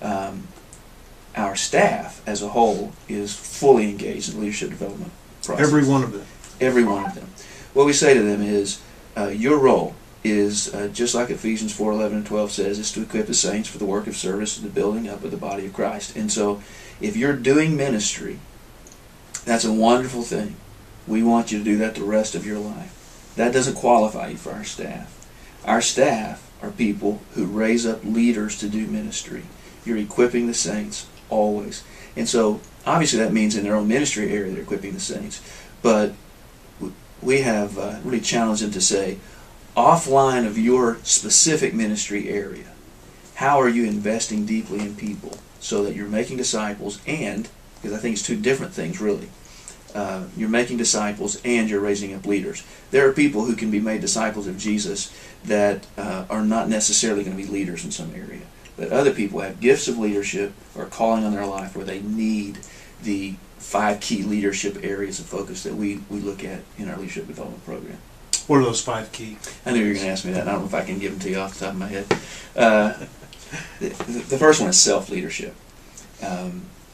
our staff as a whole is fully engaged in the leadership development process. Every one of them. Every one of them. What we say to them is, your role is, just like Ephesians 4:11 and 12 says, is to equip the saints for the work of service and the building up of the body of Christ. And so, if you're doing ministry, that's a wonderful thing. We want you to do that the rest of your life. That doesn't qualify you for our staff. Our staff are people who raise up leaders to do ministry. You're equipping the saints always. And so, obviously that means in their own ministry area they're equipping the saints. But we have really challenged them to say, offline of your specific ministry area, how are you investing deeply in people so that you're making disciples and, because I think it's two different things really, you're making disciples and you're raising up leaders. There are people who can be made disciples of Jesus that are not necessarily going to be leaders in some area. But other people have gifts of leadership or calling on their life where they need the 5 key leadership areas of focus that we look at in our leadership development program. What are those 5 key? I knew you were going to ask me that. I don't know if I can give them to you off the top of my head. The first one is self-leadership.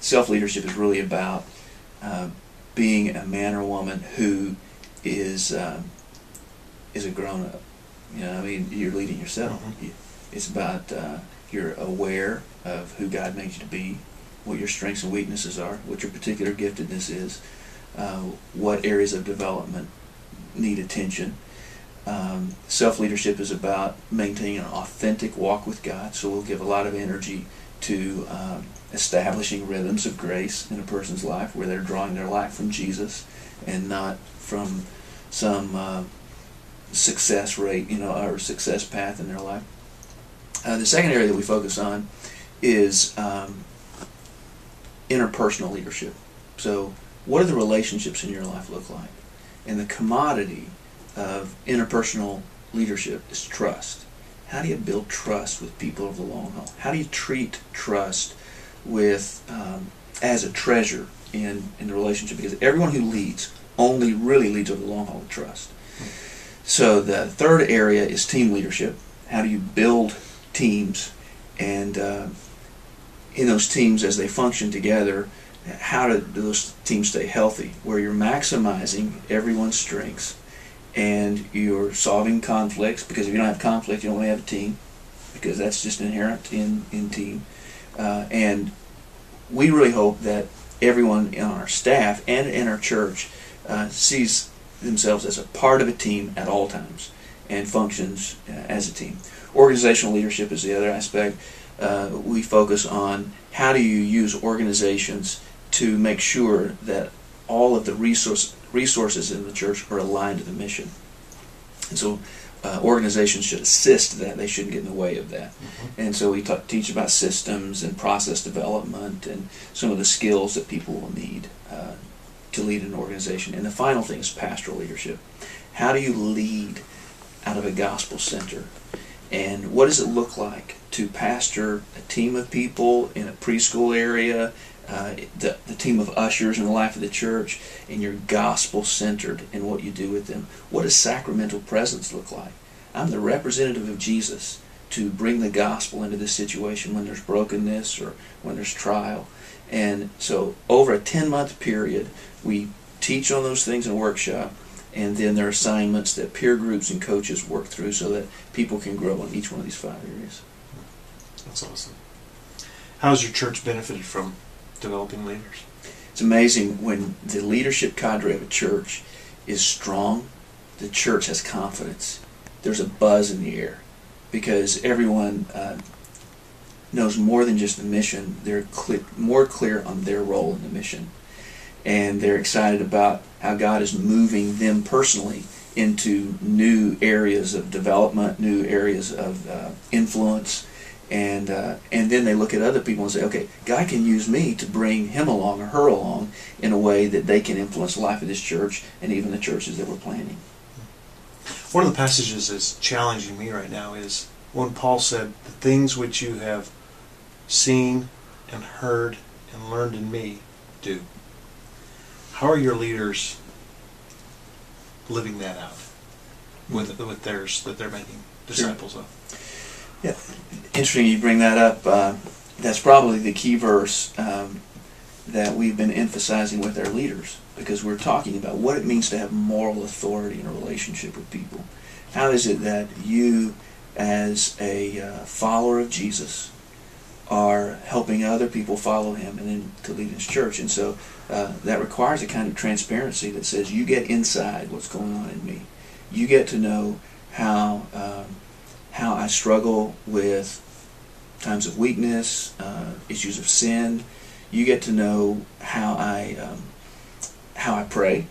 Self-leadership is really about being a man or woman who is a grown-up. You know, I mean, you're leading yourself. Mm-hmm. It's about you're aware of who God makes you to be, what your strengths and weaknesses are, what your particular giftedness is, what areas of development need attention. Self-leadership is about maintaining an authentic walk with God, so we'll give a lot of energy to establishing rhythms of grace in a person's life where they're drawing their life from Jesus and not from some success rate, or success path in their life. The second area that we focus on is interpersonal leadership. So what do the relationships in your life look like? And the commodity of interpersonal leadership is trust. How do you build trust with people over the long haul? How do you treat trust with as a treasure in the relationship? Because everyone who leads only really leads over the long haul with trust. So the third area is team leadership. How do you build teams, and in those teams as they function together, how do those teams stay healthy, where you're maximizing everyone's strengths and you're solving conflicts, because if you don't have conflict you don't really have a team, because that's just inherent in team. And we really hope that everyone on our staff and in our church sees themselves as a part of a team at all times and functions as a team. Organizational leadership is the other aspect. We focus on how do you use organizations to make sure that all of the resources in the church are aligned to the mission. And so organizations should assist that. They shouldn't get in the way of that. Mm-hmm. And so we teach about systems and process development and some of the skills that people will need to lead an organization. And the final thing is pastoral leadership. How do you lead out of a gospel center? And what does it look like to pastor a team of people in a preschool area, the team of ushers in the life of the church, and you're gospel-centered in what you do with them? What does sacramental presence look like? I'm the representative of Jesus to bring the gospel into this situation when there's brokenness or when there's trial. And so over a 10-month period, we teach on those things in a workshop, and then there are assignments that peer groups and coaches work through so that people can grow in each one of these 5 areas. That's awesome. How has your church benefited from developing leaders? It's amazing when the leadership cadre of a church is strong, the church has confidence. There's a buzz in the air because everyone knows more than just the mission. They're more clear on their role in the mission. And they're excited about how God is moving them personally into new areas of development, new areas of influence, and then they look at other people and say, okay, God can use me to bring him along or her along in a way that they can influence the life of this church and even the churches that we're planning. One of the passages that's challenging me right now is when Paul said, the things which you have seen and heard and learned in me, do. How are your leaders living that out with theirs that they're making disciples of? Yeah, interesting you bring that up. that's probably the key verse that we've been emphasizing with our leaders, because we're talking about what it means to have moral authority in a relationship with people. How is it that you, as a follower of Jesus, are helping other people follow him and then to lead his church? And so that requires a kind of transparency that says, you get inside what's going on in me. You get to know how I struggle with times of weakness, issues of sin. You get to know how I pray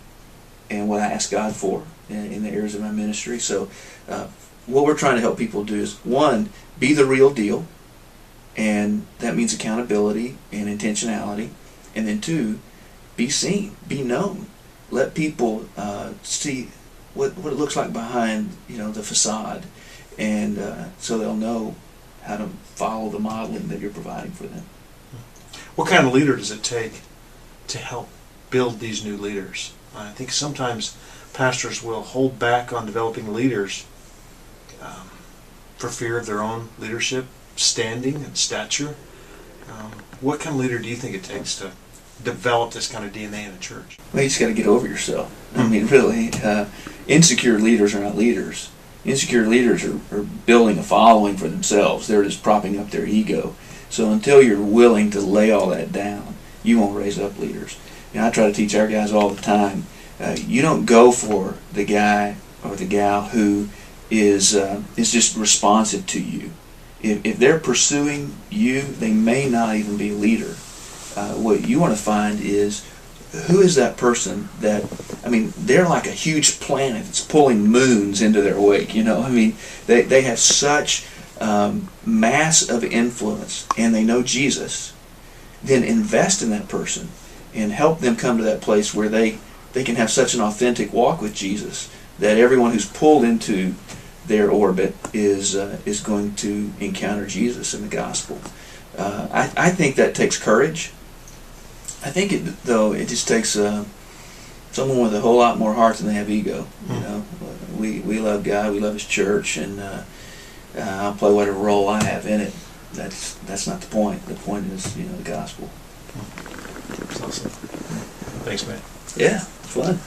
and what I ask God for in the areas of my ministry. So what we're trying to help people do is, one, be the real deal, and that means accountability and intentionality. And then two, be seen, be known. Let people see what it looks like behind the facade, and so they'll know how to follow the modeling that you're providing for them. What kind of leader does it take to help build these new leaders? I think sometimes pastors will hold back on developing leaders for fear of their own leadership standing and stature. What kind of leader do you think it takes to develop this kind of DNA in a church? Well, you just got to get over yourself. I mean, really, insecure leaders are not leaders. Insecure leaders are building a following for themselves. They're just propping up their ego. So until you're willing to lay all that down, you won't raise up leaders. I try to teach our guys all the time, you don't go for the guy or the gal who is just responsive to you. If they're pursuing you, they may not even be a leader. What you want to find is, who is that person that, they're like a huge planet that's pulling moons into their wake, They have such mass of influence, and they know Jesus. Then invest in that person and help them come to that place where they can have such an authentic walk with Jesus that everyone who's pulled into their orbit is going to encounter Jesus in the gospel. I think that takes courage. I think it just takes someone with a whole lot more heart than they have ego. We love God, we love His church, and I'll play whatever role I have in it. That's not the point. The point is, the gospel. That's awesome. Thanks, man. Yeah, it's fun.